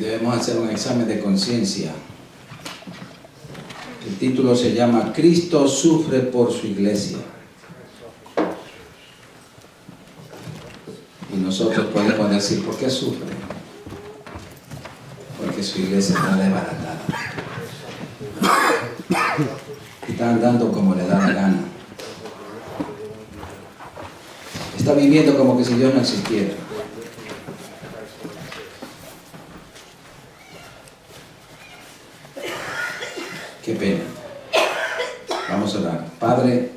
debemos hacer un examen de conciencia. El título se llama Cristo sufre por su iglesia. Y nosotros podemos decir, ¿por qué sufre? Porque su iglesia está desbaratada. Está andando como le da la gana. Está viviendo como que si Dios no existiera. Qué pena. Vamos a orar. Padre,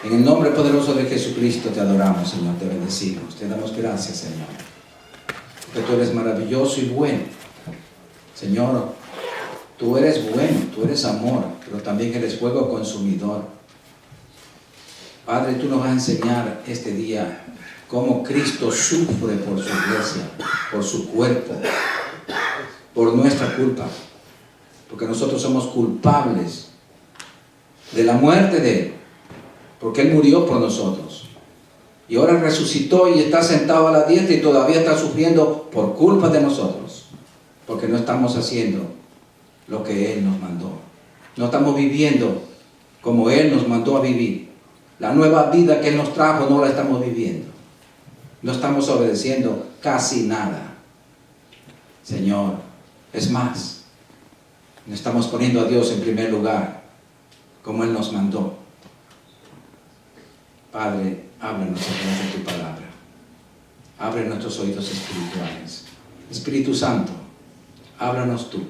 en el nombre poderoso de Jesucristo te adoramos, Señor, te bendecimos, te damos gracias, Señor, porque tú eres maravilloso y bueno. Señor, tú eres bueno, tú eres amor, pero también eres fuego consumidor. Padre, tú nos vas a enseñar este día cómo Cristo sufre por su iglesia, por su cuerpo, por nuestra culpa, porque nosotros somos culpables de la muerte de Él, porque Él murió por nosotros. Y ahora resucitó y está sentado a la diestra y todavía está sufriendo por culpa de nosotros, porque no estamos haciendo lo que Él nos mandó. No estamos viviendo como Él nos mandó a vivir. La nueva vida que Él nos trajo no la estamos viviendo. No estamos obedeciendo casi nada. Señor, es más, no estamos poniendo a Dios en primer lugar, como Él nos mandó. Padre, háblanos a través de tu palabra. Abre nuestros oídos espirituales. Espíritu Santo, háblanos tú.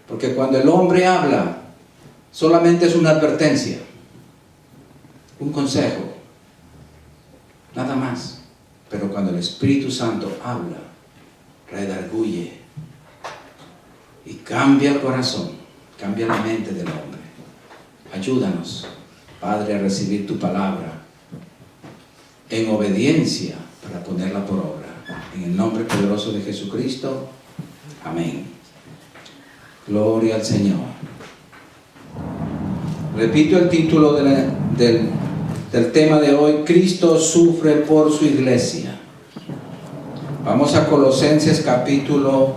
Porque cuando el hombre habla, solamente es una advertencia, un consejo, nada más. Pero cuando el Espíritu Santo habla, redarguye y cambia el corazón, cambia la mente del hombre. Ayúdanos, Padre, a recibir tu palabra en obediencia para ponerla por obra. En el nombre poderoso de Jesucristo. Amén. Gloria al Señor. Repito el título del tema de hoy: Cristo sufre por su iglesia. Vamos a Colosenses capítulo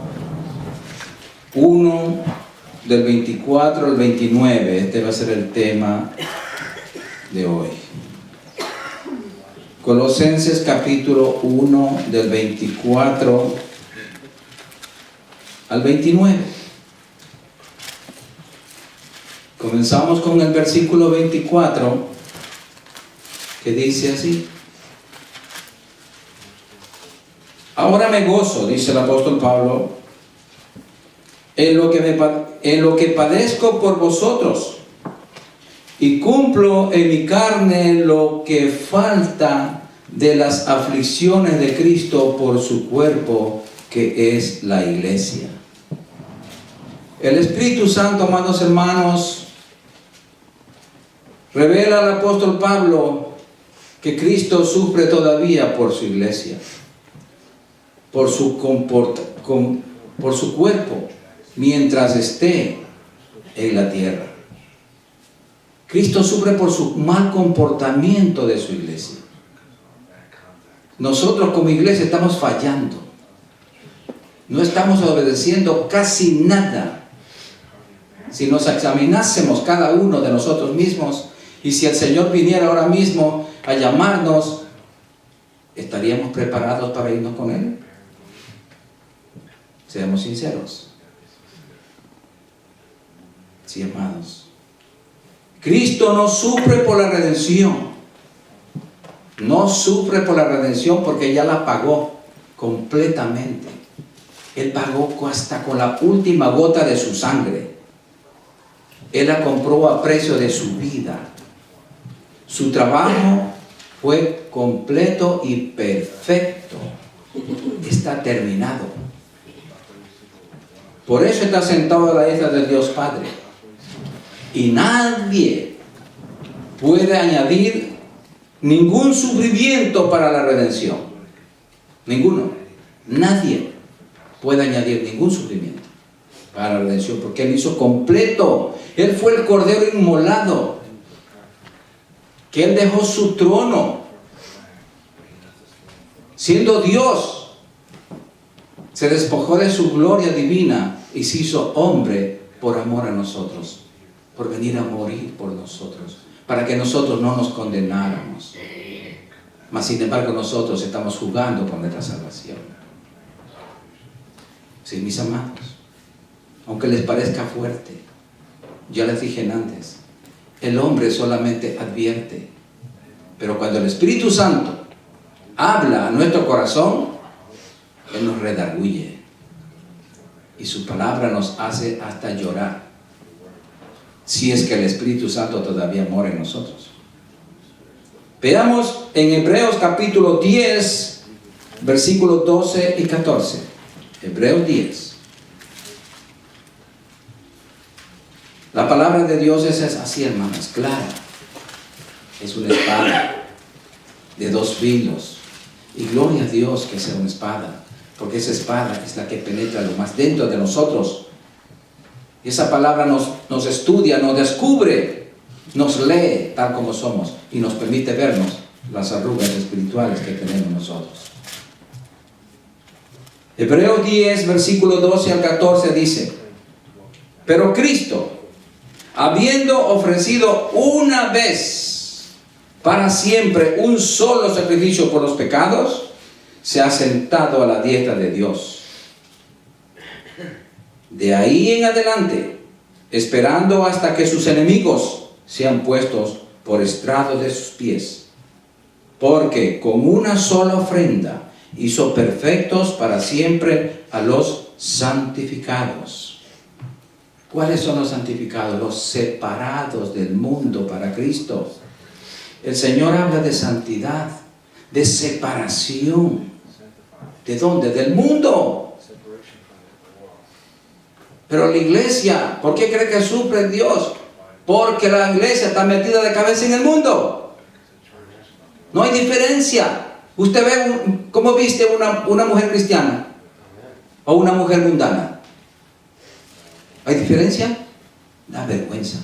1, del 24 al 29. Este va a ser el tema de hoy. Colosenses capítulo 1, del 24 al 29. Comenzamos con el versículo 24, que dice así: Ahora me gozo, dice el apóstol Pablo, en lo que padezco por vosotros, y cumplo en mi carne lo que falta de las aflicciones de Cristo por su cuerpo, que es la iglesia. El Espíritu Santo, amados hermanos, revela al apóstol Pablo que Cristo sufre todavía por su iglesia, por su cuerpo, mientras esté en la tierra. Cristo sufre por su mal comportamiento de su iglesia. Nosotros como iglesia estamos fallando. No estamos obedeciendo casi nada. Si nos examinásemos cada uno de nosotros mismos, y si el Señor viniera ahora mismo a llamarnos, ¿estaríamos preparados para irnos con Él? Seamos sinceros. Sí, amados. Cristo no sufre por la redención. No sufre por la redención porque ya la pagó completamente. Él pagó hasta con la última gota de su sangre. Él la compró a precio de su vida. Su trabajo fue completo y perfecto. Está terminado. Por eso está sentado a la diestra del Dios Padre. Y nadie puede añadir ningún sufrimiento para la redención. Ninguno. Nadie puede añadir ningún sufrimiento para la redención, porque Él hizo completo. Él fue el Cordero inmolado, que Él dejó su trono, siendo Dios, Se despojó de su gloria divina y se hizo hombre por amor a nosotros, por venir a morir por nosotros, para que nosotros no nos condenáramos. Mas sin embargo nosotros estamos jugando por nuestra salvación. Sí, mis amados, aunque les parezca fuerte, ya les dije antes, el hombre solamente advierte, pero cuando el Espíritu Santo habla a nuestro corazón, Él nos redarguye y su palabra nos hace hasta llorar, si es que el Espíritu Santo todavía mora en nosotros. Veamos en Hebreos capítulo 10, versículos 12 y 14. Hebreos 10. La palabra de Dios es así, hermanos, clara. Es una espada de dos filos. Y gloria a Dios que sea una espada, porque esa espada es la que penetra lo más dentro de nosotros. Y esa palabra nos estudia, nos descubre, nos lee tal como somos y nos permite vernos las arrugas espirituales que tenemos nosotros. Hebreos 10, versículo 12 al 14 dice: pero Cristo, habiendo ofrecido una vez para siempre un solo sacrificio por los pecados, se ha sentado a la diestra de Dios. De ahí en adelante, esperando hasta que sus enemigos sean puestos por estrado de sus pies. Porque con una sola ofrenda hizo perfectos para siempre a los santificados. ¿Cuáles son los santificados? Los separados del mundo para Cristo. El Señor habla de santidad, de separación. ¿De dónde? Del mundo. Pero la iglesia, ¿por qué cree que sufre Dios? Porque la iglesia está metida de cabeza en el mundo. No hay diferencia. Usted ve cómo viste una mujer cristiana o una mujer mundana. ¿Hay diferencia? Da vergüenza.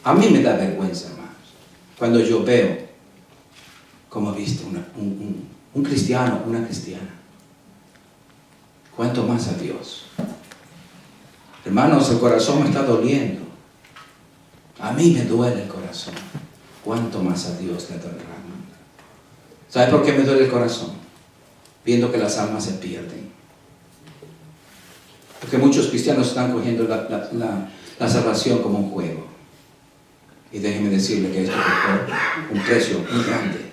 A mí me da vergüenza, hermanos, cuando yo veo cómo viste un cristiano, una cristiana. ¿Cuánto más a Dios? Hermanos, el corazón me está doliendo. A mí me duele el corazón. ¿Cuánto más a Dios le dolerá? ¿Sabe por qué me duele el corazón? Viendo que las almas se pierden. Porque muchos cristianos están cogiendo la salvación como un juego. Y déjenme decirle que esto costó un precio muy grande.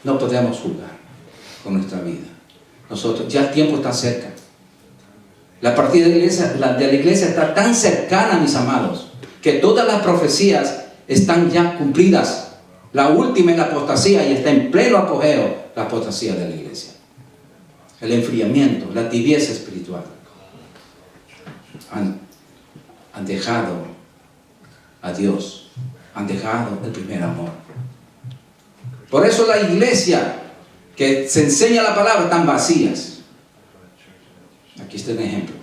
No podemos jugar con nuestra vida. Nosotros, ya el tiempo está cerca. La partida de la iglesia está tan cercana, mis amados, que todas las profecías están ya cumplidas. La última es la apostasía y está en pleno apogeo la apostasía de la iglesia. El enfriamiento, la tibieza espiritual. Han dejado a Dios, han dejado el primer amor. Por eso la iglesia que se enseña la palabra están vacías. Aquí está un ejemplo.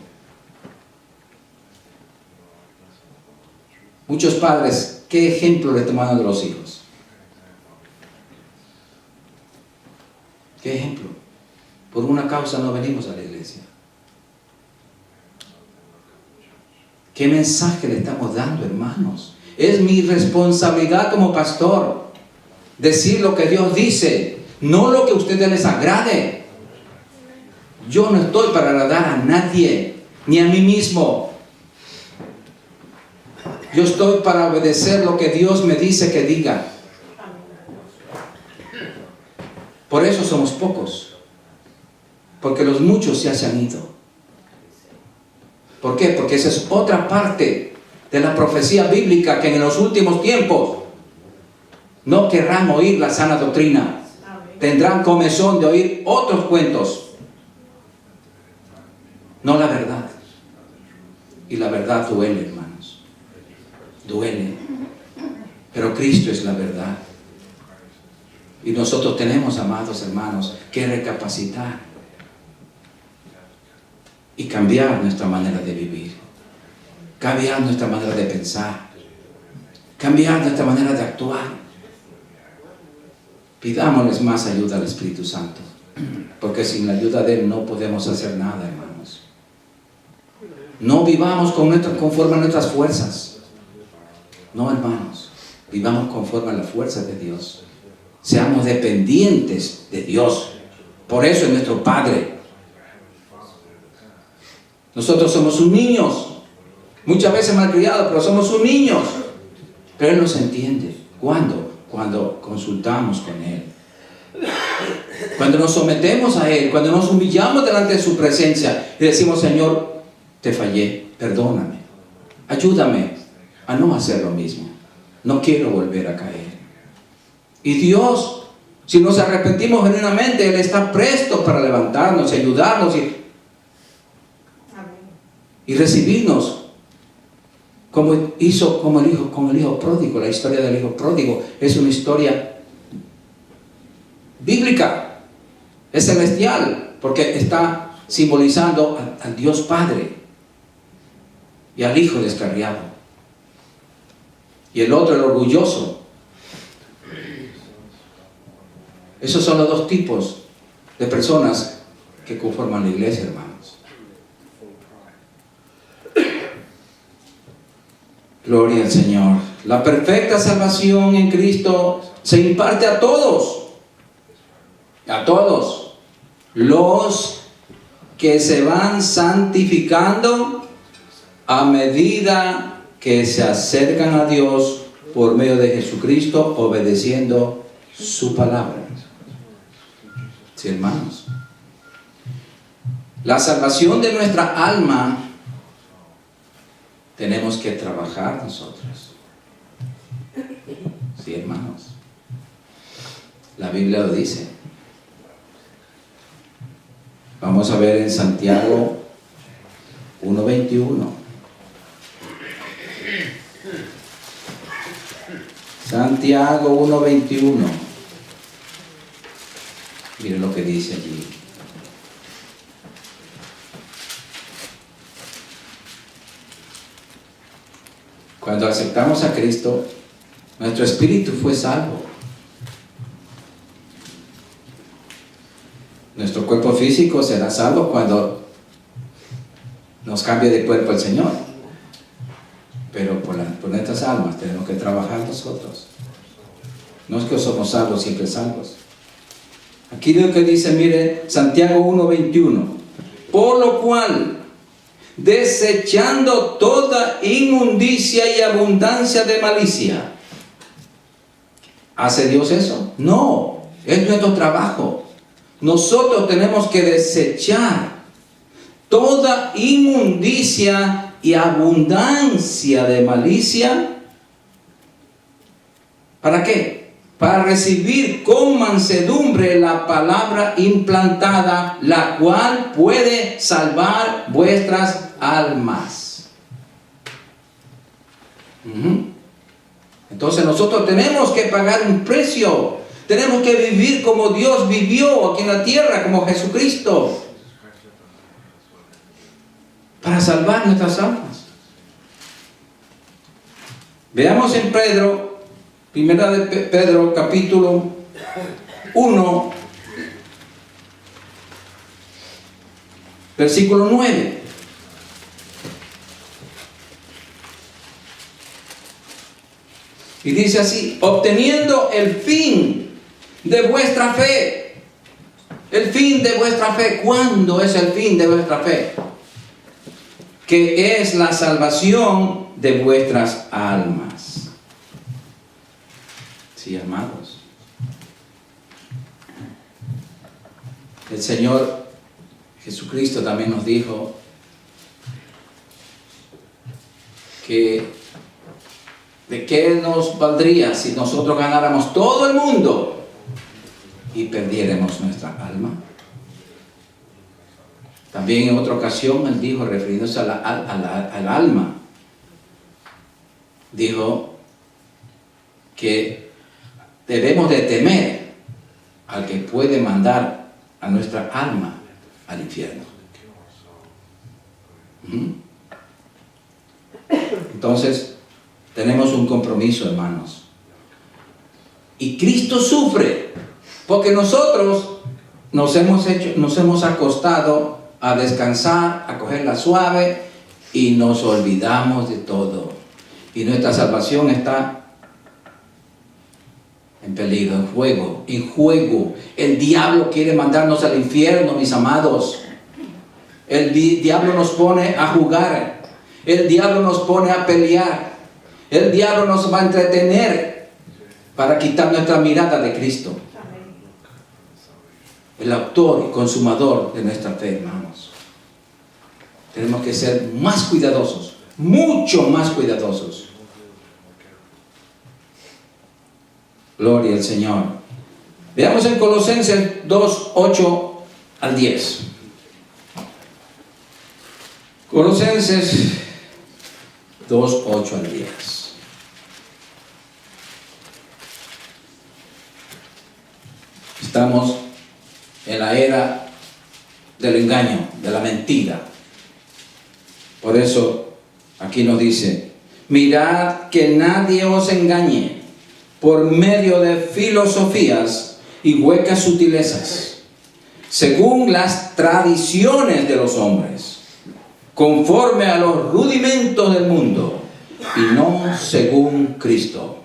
Muchos padres, ¿qué ejemplo le toman de los hijos? ¿Qué ejemplo? Por una causa no venimos a la iglesia. ¿Qué mensaje le estamos dando, hermanos? Es mi responsabilidad como pastor decir lo que Dios dice, no lo que a ustedes les agrade. Yo no estoy para agradar a nadie, ni a mí mismo. Yo estoy para obedecer lo que Dios me dice que diga. Por eso somos pocos, porque los muchos ya se han ido. ¿Por qué? Porque esa es otra parte de la profecía bíblica, que en los últimos tiempos no querrán oír la sana doctrina. Tendrán comezón de oír otros cuentos, no la verdad. Y la verdad duele, hermanos. Duele. Pero Cristo es la verdad. Y nosotros tenemos, amados hermanos, que recapacitar y cambiar nuestra manera de vivir, cambiar nuestra manera de pensar, cambiar nuestra manera de actuar. Pidámosles más ayuda al Espíritu Santo, porque sin la ayuda de Él no podemos hacer nada, hermanos. No vivamos conforme a nuestras fuerzas. No, hermanos. Vivamos conforme a las fuerzas de Dios. Seamos dependientes de Dios. Por eso es nuestro Padre. Nosotros somos sus niños. Muchas veces malcriados, pero somos sus niños. Pero Él nos entiende. ¿Cuándo? Cuando consultamos con Él. Cuando nos sometemos a Él. Cuando nos humillamos delante de su presencia. Y decimos, Señor, te fallé. Perdóname. Ayúdame a no hacer lo mismo. No quiero volver a caer. Y Dios, si nos arrepentimos genuinamente, Él está presto para levantarnos, ayudarnos y recibirnos, como hizo con el hijo pródigo. La historia del hijo pródigo es una historia bíblica, es celestial, porque está simbolizando al Dios Padre y al hijo descarriado. Y el otro, el orgulloso. Esos son los dos tipos de personas que conforman la iglesia, hermanos. Gloria al Señor. La perfecta salvación en Cristo se imparte a todos. A todos. Los que se van santificando a medida que se acercan a Dios por medio de Jesucristo, obedeciendo su palabra. Sí, hermanos. La salvación de nuestra alma tenemos que trabajar nosotros. Sí, hermanos. La Biblia lo dice. Vamos a ver en Santiago 1:21. Santiago 1:21. Miren lo que dice allí. Cuando aceptamos a Cristo, nuestro espíritu fue salvo. Nuestro cuerpo físico será salvo cuando nos cambie de cuerpo el Señor. Pero por nuestras almas tenemos que trabajar nosotros. No es que somos salvos, siempre salvos. Aquí lo que dice, mire, Santiago 1:21. Por lo cual, desechando toda inmundicia y abundancia de malicia. ¿Hace Dios eso? No, es nuestro trabajo. Nosotros tenemos que desechar toda inmundicia y abundancia de malicia. ¿Para qué? Para recibir con mansedumbre la palabra implantada, la cual puede salvar vuestras almas. Entonces nosotros tenemos que pagar un precio. Tenemos que vivir como Dios vivió aquí en la tierra, como Jesucristo, para salvar nuestras almas. Veamos en Pedro, primera de Pedro, capítulo 1, versículo 9. Y dice así: obteniendo el fin de vuestra fe. El fin de vuestra fe. ¿Cuándo es el fin de vuestra fe? Que es la salvación de vuestras almas. Sí, amados. El Señor Jesucristo también nos dijo que ¿de qué nos valdría si nosotros ganáramos todo el mundo y perdiéramos nuestra alma? También en otra ocasión Él dijo, refiriéndose al alma, dijo que debemos de temer al que puede mandar a nuestra alma al infierno. Entonces, tenemos un compromiso, hermanos. Y Cristo sufre, porque nosotros nos hemos acostado a descansar, a cogerla suave, y nos olvidamos de todo. Y nuestra salvación está en peligro, en juego, en juego. El diablo quiere mandarnos al infierno, mis amados. El diablo nos pone a jugar. El diablo nos pone a pelear. El diablo nos va a entretener para quitar nuestra mirada de Cristo. El autor y consumador de nuestra fe, hermanos. Tenemos que ser más cuidadosos, mucho más cuidadosos. Gloria al Señor. Veamos en Colosenses 2, 8 al 10. Colosenses 2, 8 al 10. Estamos en la era del engaño, de la mentira. Por eso aquí nos dice: mirad que nadie os engañe por medio de filosofías y huecas sutilezas, según las tradiciones de los hombres, conforme a los rudimentos del mundo, y no según Cristo.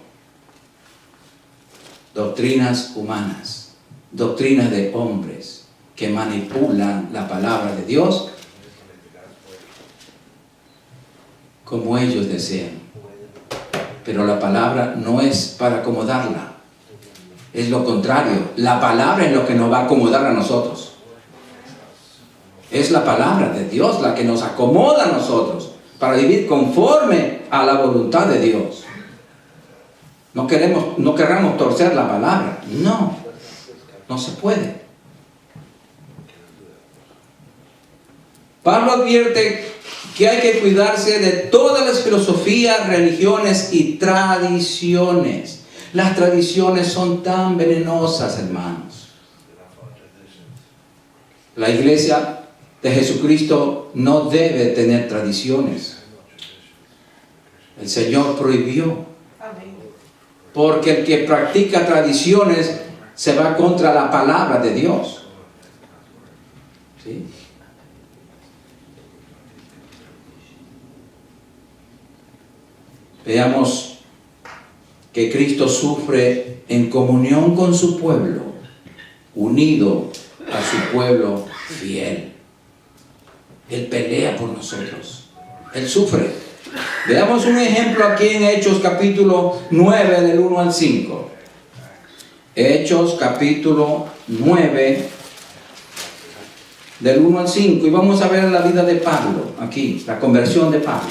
Doctrinas humanas, doctrinas de hombres que manipulan la palabra de Dios como ellos desean. Pero la palabra no es para acomodarla. Es lo contrario. La palabra es lo que nos va a acomodar a nosotros. Es la palabra de Dios la que nos acomoda a nosotros para vivir conforme a la voluntad de Dios. No querramos torcer la palabra. No se puede. Pablo advierte que hay que cuidarse de todas las filosofías, religiones y tradiciones. Las tradiciones son tan venenosas, hermanos. La iglesia de Jesucristo no debe tener tradiciones. El Señor prohibió. Porque el que practica tradiciones se va contra la palabra de Dios. ¿Sí? Veamos que Cristo sufre en comunión con su pueblo, unido a su pueblo fiel. Él pelea por nosotros. Él sufre. Veamos un ejemplo aquí en Hechos capítulo 9 del 1 al 5. Hechos capítulo 9 del 1 al 5. Y vamos a ver la vida de Pablo aquí, la conversión de Pablo.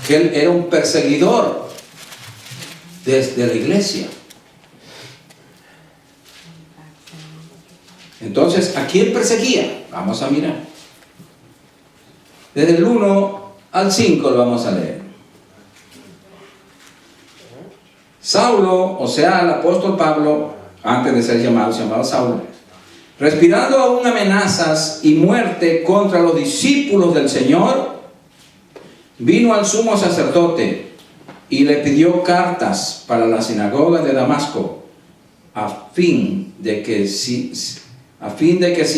Que él era un perseguidor desde la iglesia. Entonces, ¿a quién perseguía? Vamos a mirar. Desde el 1 al 5 lo vamos a leer. Saulo, o sea, el apóstol Pablo, antes de ser llamado, se llamaba Saulo, respirando aún amenazas y muerte contra los discípulos del Señor, vino al sumo sacerdote y le pidió cartas para la sinagoga de Damasco, a fin de que si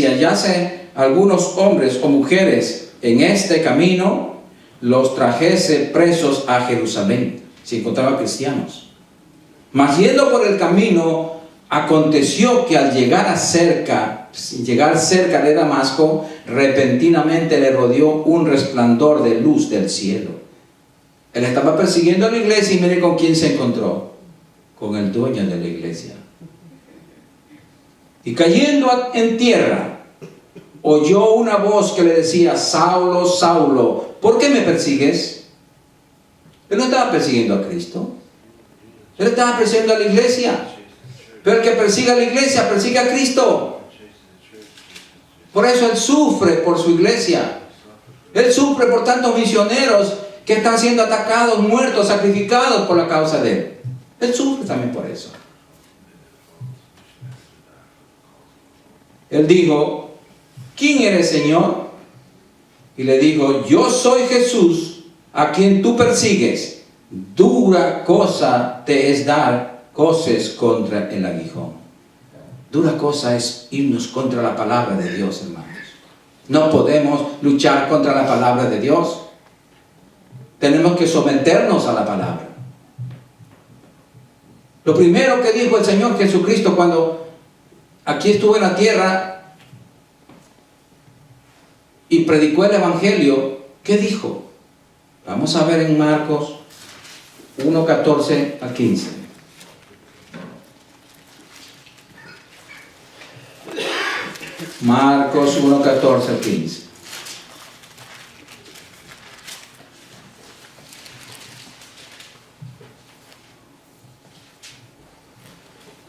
hallase algunos hombres o mujeres en este camino, los trajese presos a Jerusalén, si encontraba cristianos. Mas yendo por el camino, aconteció que al llegar cerca de Damasco, repentinamente le rodeó un resplandor de luz del cielo. Él estaba persiguiendo a la iglesia y mire con quién se encontró. Con el dueño de la iglesia. Y cayendo en tierra, oyó una voz que le decía: Saulo, Saulo, ¿por qué me persigues? Él no estaba persiguiendo a Cristo. Él estaba persiguiendo a la iglesia. Pero el que persigue a la iglesia, persigue a Cristo. Por eso él sufre por su iglesia. Él sufre por tantos misioneros que están siendo atacados, muertos, sacrificados por la causa de él. Él sufre también por eso. Él dijo: ¿quién eres, Señor? Y le dijo: yo soy Jesús, a quien tú persigues. Dura cosa te es dar coces contra el aguijón. Dura cosa es irnos contra la palabra de Dios, hermanos. No podemos luchar contra la palabra de Dios. Tenemos que someternos a la palabra. Lo primero que dijo el Señor Jesucristo cuando aquí estuvo en la tierra y predicó el Evangelio, ¿qué dijo? Vamos a ver en Marcos 1:14 al 15. Marcos 1:14 al 15.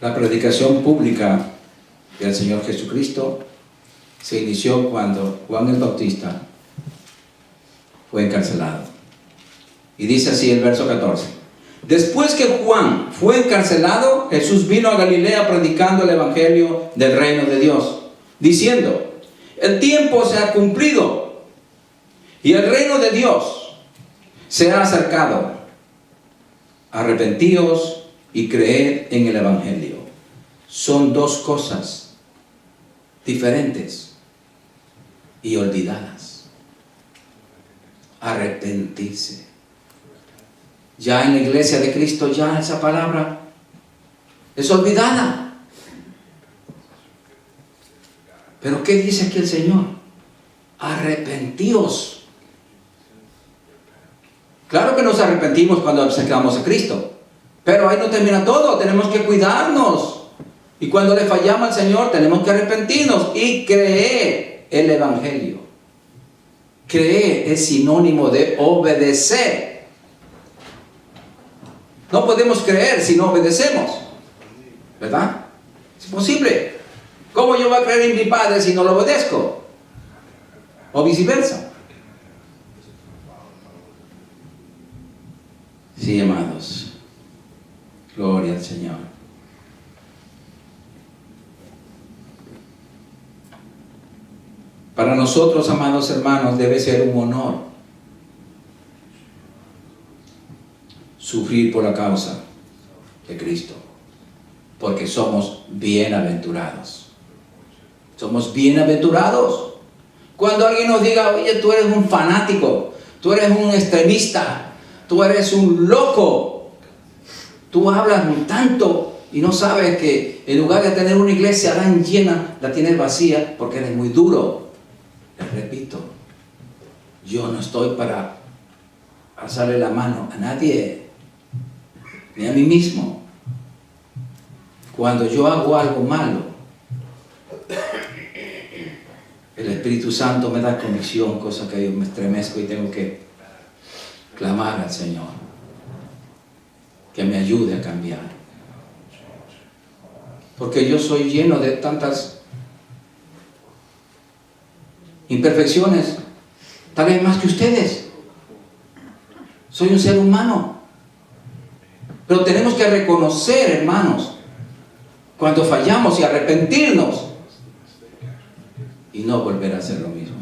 La predicación pública del Señor Jesucristo se inició cuando Juan el Bautista fue encarcelado. Y dice así el verso 14. Después que Juan fue encarcelado, Jesús vino a Galilea predicando el Evangelio del reino de Dios, diciendo: el tiempo se ha cumplido y el reino de Dios se ha acercado. Arrepentíos y creed en el Evangelio. Son dos cosas diferentes y olvidadas. Arrepentirse. Ya en la iglesia de Cristo ya esa palabra es olvidada. Pero ¿qué dice aquí el Señor? Arrepentíos. Claro que nos arrepentimos cuando aceptamos a Cristo, pero ahí no termina todo. Tenemos que cuidarnos, y cuando le fallamos al Señor tenemos que arrepentirnos y creer el Evangelio. Creer es sinónimo de obedecer. No podemos creer si no obedecemos, ¿verdad? Es imposible. ¿Cómo yo voy a creer en mi Padre si no lo obedezco? O viceversa. Sí, amados. Gloria al Señor. Para nosotros, amados hermanos, debe ser un honor sufrir por la causa de Cristo, porque somos bienaventurados. Somos bienaventurados. Cuando alguien nos diga: oye, tú eres un fanático, tú eres un extremista, tú eres un loco, tú hablas tanto y no sabes que en lugar de tener una iglesia tan llena, la tienes vacía porque eres muy duro. Les repito, yo no estoy para alzarle la mano a nadie, ni a mí mismo. Cuando yo hago algo malo, el Espíritu Santo me da convicción, cosa que yo me estremezco y tengo que clamar al Señor que me ayude a cambiar, porque yo soy lleno de tantas imperfecciones, tal vez más que ustedes. Soy un ser humano, pero tenemos que reconocer, hermanos, cuando fallamos y arrepentirnos y no volver a hacer lo mismo.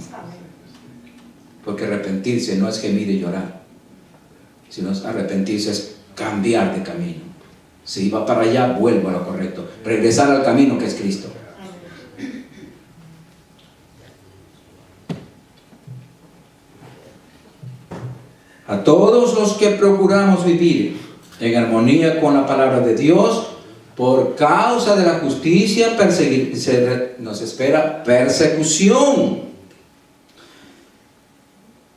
Porque arrepentirse no es gemir y llorar, sino arrepentirse es cambiar de camino. Si iba para allá, vuelvo a lo correcto, regresar al camino que es Cristo. A todos los que procuramos vivir en armonía con la palabra de Dios, por causa de la justicia nos espera persecución.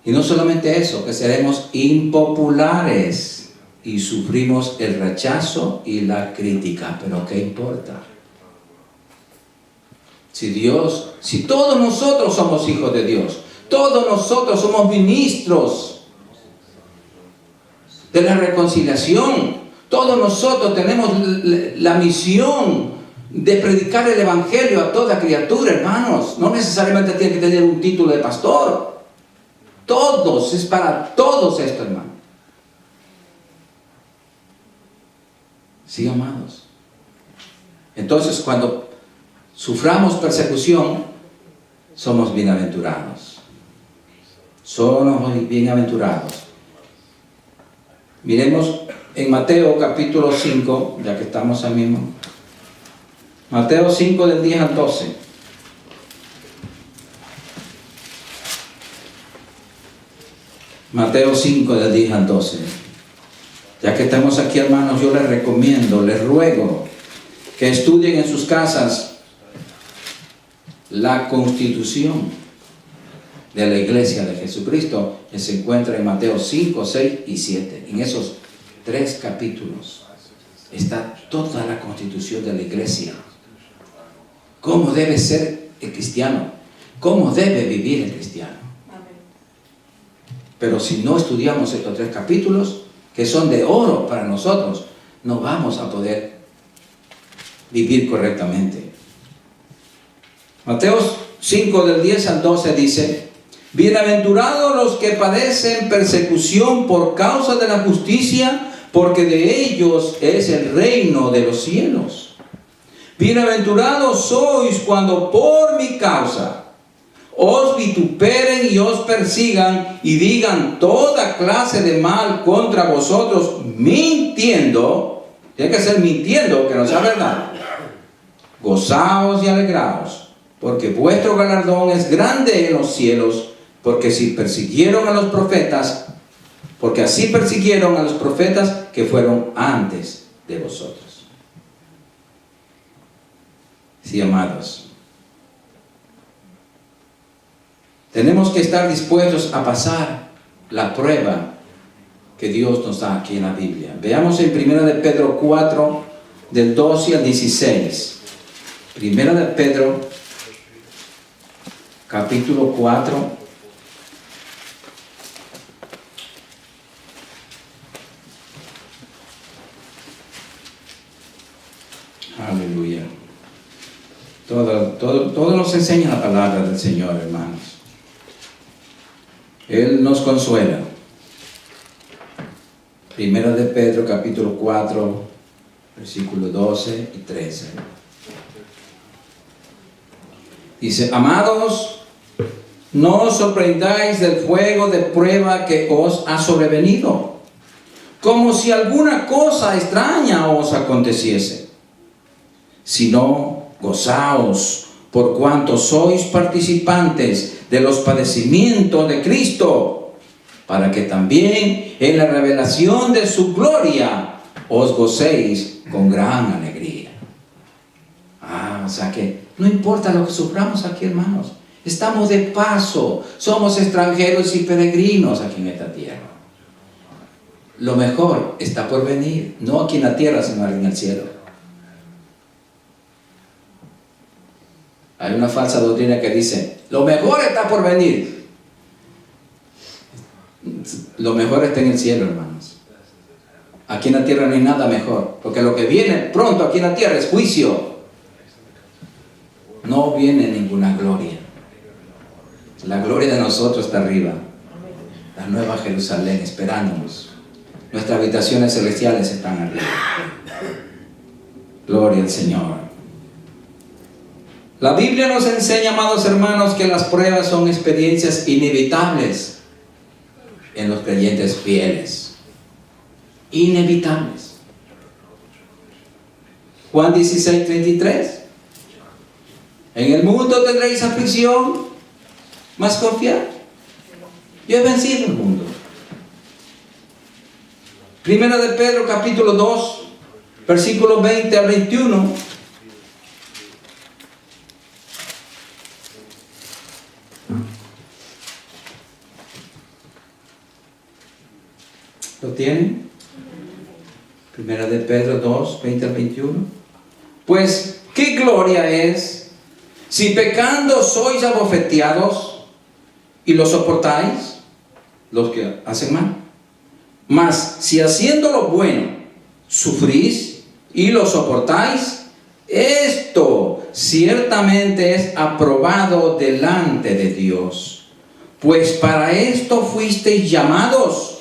Y no solamente eso, que seremos impopulares y sufrimos el rechazo y la crítica. Pero ¿qué importa? Si todos nosotros somos hijos de Dios, todos nosotros somos ministros de la reconciliación, todos nosotros tenemos la misión de predicar el Evangelio a toda criatura, hermanos. No necesariamente tiene que tener un título de pastor. Todos, es para todos esto, hermano. Sí, amados. Entonces, cuando suframos persecución, somos bienaventurados. Somos bienaventurados. Miremos en Mateo capítulo 5, ya que estamos ahí mismo. Mateo 5 del 10 al 12. Mateo 5, del 10 al 12. Ya que estamos aquí, hermanos, yo les recomiendo, les ruego que estudien en sus casas la constitución de la iglesia de Jesucristo, que se encuentra en Mateo 5, 6 y 7. En esos 3 capítulos está toda la constitución de la iglesia. ¿Cómo debe ser el cristiano? ¿Cómo debe vivir el cristiano? Pero si no estudiamos estos 3 capítulos, que son de oro para nosotros, no vamos a poder vivir correctamente. Mateo 5, del 10 al 12 dice: bienaventurados los que padecen persecución por causa de la justicia, porque de ellos es el reino de los cielos. Bienaventurados sois cuando por mi causa os vituperen y os persigan y digan toda clase de mal contra vosotros, mintiendo. Tiene que ser mintiendo, que no sea verdad. Gozaos y alegraos, porque vuestro galardón es grande en los cielos, porque así persiguieron a los profetas que fueron antes de vosotros. Sí, amados, tenemos que estar dispuestos a pasar la prueba que Dios nos da aquí en la Biblia. Veamos en 1 de Pedro 4, del 12 al 16. 1 de Pedro, capítulo 4. Aleluya. Todo nos enseña la palabra del Señor, hermanos. Él nos consuela. 1 de Pedro, capítulo 4, versículos 12 y 13. Dice: amados, no os sorprendáis del fuego de prueba que os ha sobrevenido, como si alguna cosa extraña os aconteciese, sino gozaos por cuanto sois participantes de los padecimientos de Cristo, para que también en la revelación de su gloria os gocéis con gran alegría. O sea que no importa lo que suframos aquí, hermanos, estamos de paso, somos extranjeros y peregrinos aquí en esta tierra. Lo mejor está por venir, no aquí en la tierra, sino en el cielo. Hay una falsa doctrina que dice: lo mejor está por venir. Lo mejor está en el cielo, hermanos. Aquí en la tierra no hay nada mejor, porque lo que viene pronto aquí en la tierra es juicio. No viene ninguna gloria. La gloria de nosotros está arriba, la nueva Jerusalén esperándonos. Nuestras habitaciones celestiales están arriba. Gloria al Señor. La Biblia nos enseña, amados hermanos, que las pruebas son experiencias inevitables en los creyentes fieles. Inevitables. Juan 16, 33. En el mundo tendréis aflicción, mas confiad, yo he vencido el mundo. 1 de Pedro, capítulo 2, versículos 20 al 21. ¿Lo tienen? 1 de Pedro 2, 20 al 21. Pues, ¿qué gloria es si pecando sois abofeteados y lo soportáis, los que hacen mal? Mas si haciendo lo bueno sufrís y lo soportáis, esto ciertamente es aprobado delante de Dios. Pues para esto fuisteis llamados,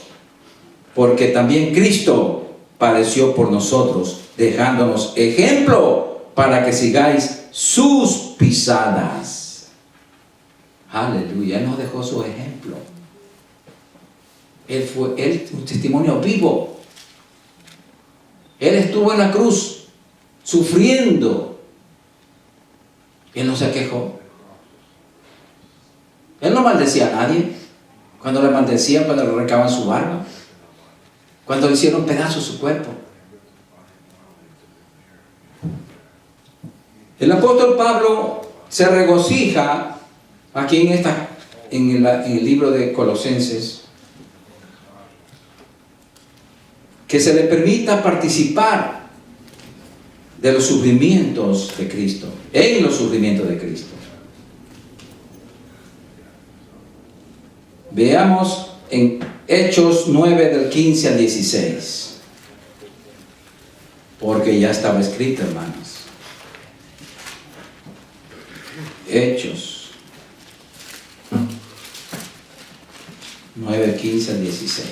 porque también Cristo padeció por nosotros, dejándonos ejemplo para que sigáis sus pisadas. Aleluya. Él nos dejó su ejemplo. Él fue un testimonio vivo. Él estuvo en la cruz sufriendo. Él no se quejó. Él no maldecía a nadie. cuando le maldecían, cuando le arrancaban su barba, cuando le hicieron pedazos su cuerpo. El apóstol Pablo se regocija aquí en el libro de Colosenses, que se le permita participar de los sufrimientos de Cristo, en los sufrimientos de Cristo. Veamos en Hechos 9 del 15 al 16, porque ya estaba escrito, hermanos. Hechos 9, 15 al 16.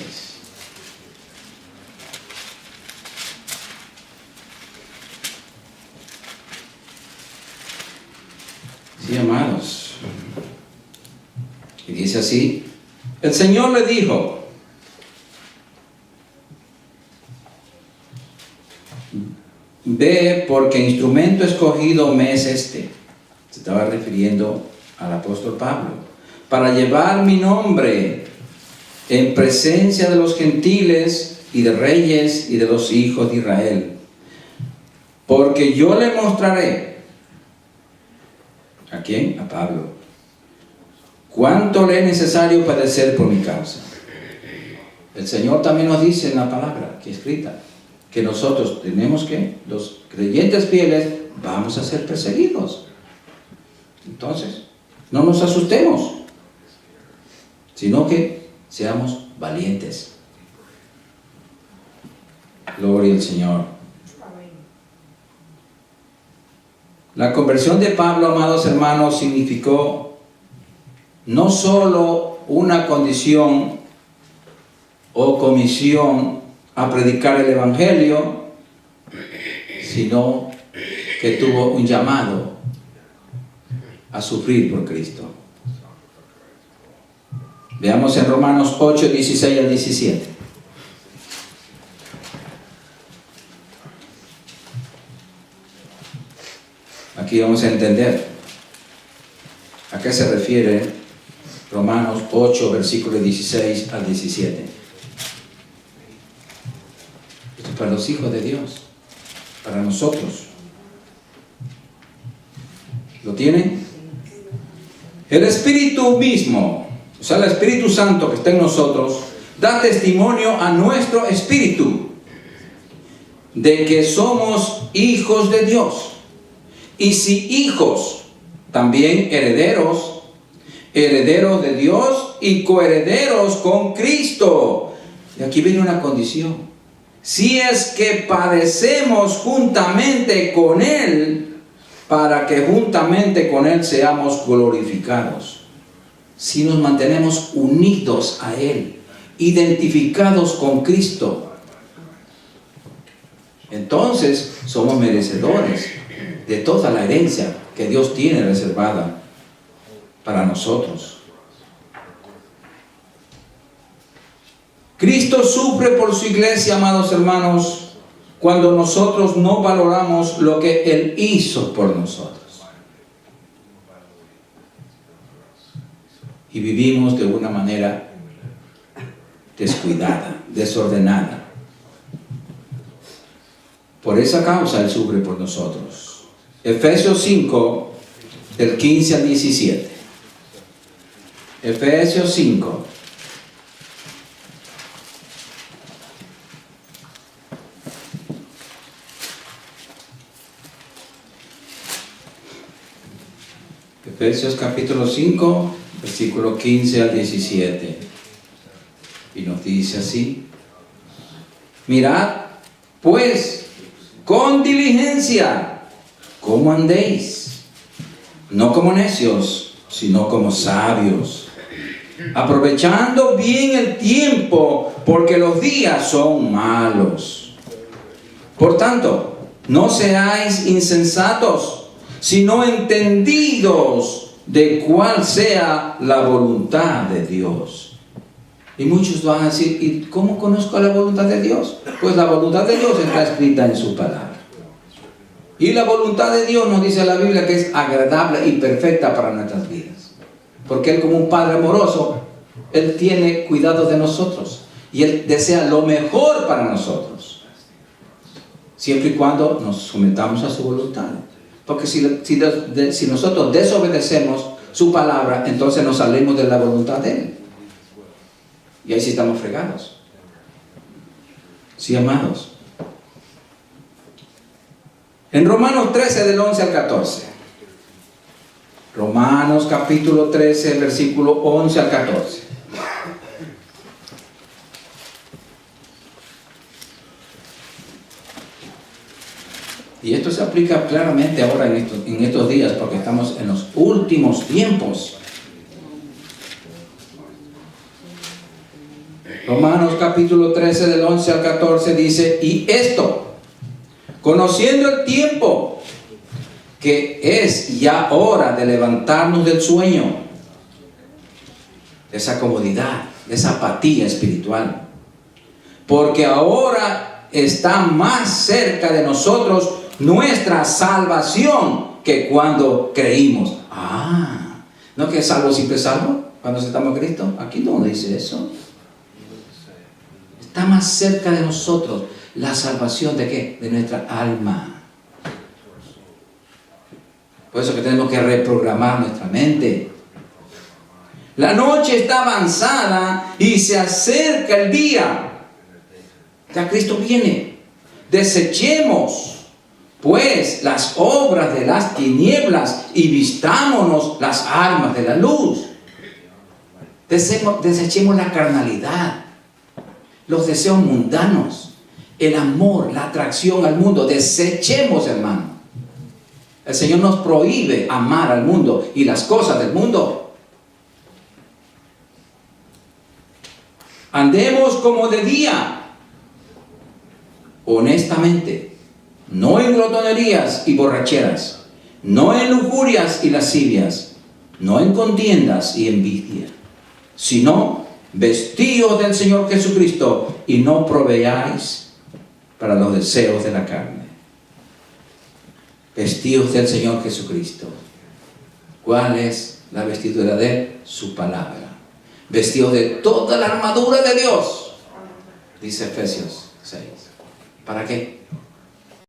Sí, amados. Y dice así: el Señor le dijo: ve, porque instrumento escogido me es este. Se estaba refiriendo al apóstol Pablo, para llevar mi nombre en presencia de los gentiles y de reyes y de los hijos de Israel. Porque yo le mostraré. ¿A quién? A Pablo. Cuánto le es necesario padecer por mi causa. El Señor también nos dice en la palabra aquí escrita, que nosotros tenemos que, los creyentes fieles, vamos a ser perseguidos. Entonces, no nos asustemos, sino que seamos valientes. Gloria al Señor. La conversión de Pablo, amados hermanos, significó no solo una condición o comisión a predicar el Evangelio, sino que tuvo un llamado a sufrir por Cristo. Veamos en Romanos 8, 16 al 17. Aquí vamos a entender a qué se refiere Romanos 8, versículos 16 al 17. Esto es para los hijos de Dios, para nosotros. ¿Lo tienen? El Espíritu mismo, o sea, el Espíritu Santo que está en nosotros, da testimonio a nuestro espíritu de que somos hijos de Dios. Y si hijos, también herederos, herederos de Dios y coherederos con Cristo. Y aquí viene una condición: si es que padecemos juntamente con Él, para que juntamente con Él seamos glorificados. Si nos mantenemos unidos a Él, identificados con Cristo, entonces somos merecedores de toda la herencia que Dios tiene reservada para nosotros. Cristo sufre por su iglesia, amados hermanos, cuando nosotros no valoramos lo que Él hizo por nosotros y vivimos de una manera descuidada, desordenada. Por esa causa Él sufre por nosotros. Efesios 5, del 15 al 17. Efesios 5. Efesios capítulo 5, versículo 15 al 17. Y nos dice así: mirad, pues, con diligencia, cómo andéis, no como necios, sino como sabios, aprovechando bien el tiempo, porque los días son malos. Por tanto, no seáis insensatos, sino entendidos de cuál sea la voluntad de Dios. Y muchos van a decir: ¿y cómo conozco la voluntad de Dios? Pues la voluntad de Dios está escrita en su palabra. Y la voluntad de Dios nos dice la Biblia que es agradable y perfecta para nuestras vidas. Porque Él, como un Padre amoroso, Él tiene cuidado de nosotros y Él desea lo mejor para nosotros, siempre y cuando nos sometamos a su voluntad. Porque si nosotros desobedecemos su palabra, entonces nos salimos de la voluntad de Él. Y ahí sí estamos fregados. Sí, amados. En Romanos 13, del 11 al 14. Romanos capítulo 13, versículo 11 al 14. Y esto se aplica claramente ahora en estos días, porque estamos en los últimos tiempos. Romanos capítulo 13 del 11 al 14 dice: y esto, conociendo el tiempo, que es ya hora de levantarnos del sueño, de esa comodidad, de esa apatía espiritual, porque ahora está más cerca de nosotros nuestra salvación que cuando creímos. ¿No que es salvo siempre salvo? Cuando aceptamos a Cristo. Aquí no dice eso. Está más cerca de nosotros la salvación de ¿qué? De nuestra alma. Por eso que tenemos que reprogramar nuestra mente. La noche está avanzada y se acerca el día. Ya Cristo viene. Desechemos pues las obras de las tinieblas y vistámonos las armas de la luz. Desechemos la carnalidad, los deseos mundanos, el amor, la atracción al mundo. Desechemos, hermano. El Señor nos prohíbe amar al mundo y las cosas del mundo. Andemos como de día, honestamente, no en glotonerías y borracheras, no en lujurias y lascivias, no en contiendas y envidia, sino vestidos del Señor Jesucristo y no proveáis para los deseos de la carne. Vestidos del Señor Jesucristo. ¿Cuál es la vestidura de Él? Su palabra. Vestidos de toda la armadura de Dios, dice Efesios 6. ¿Para qué?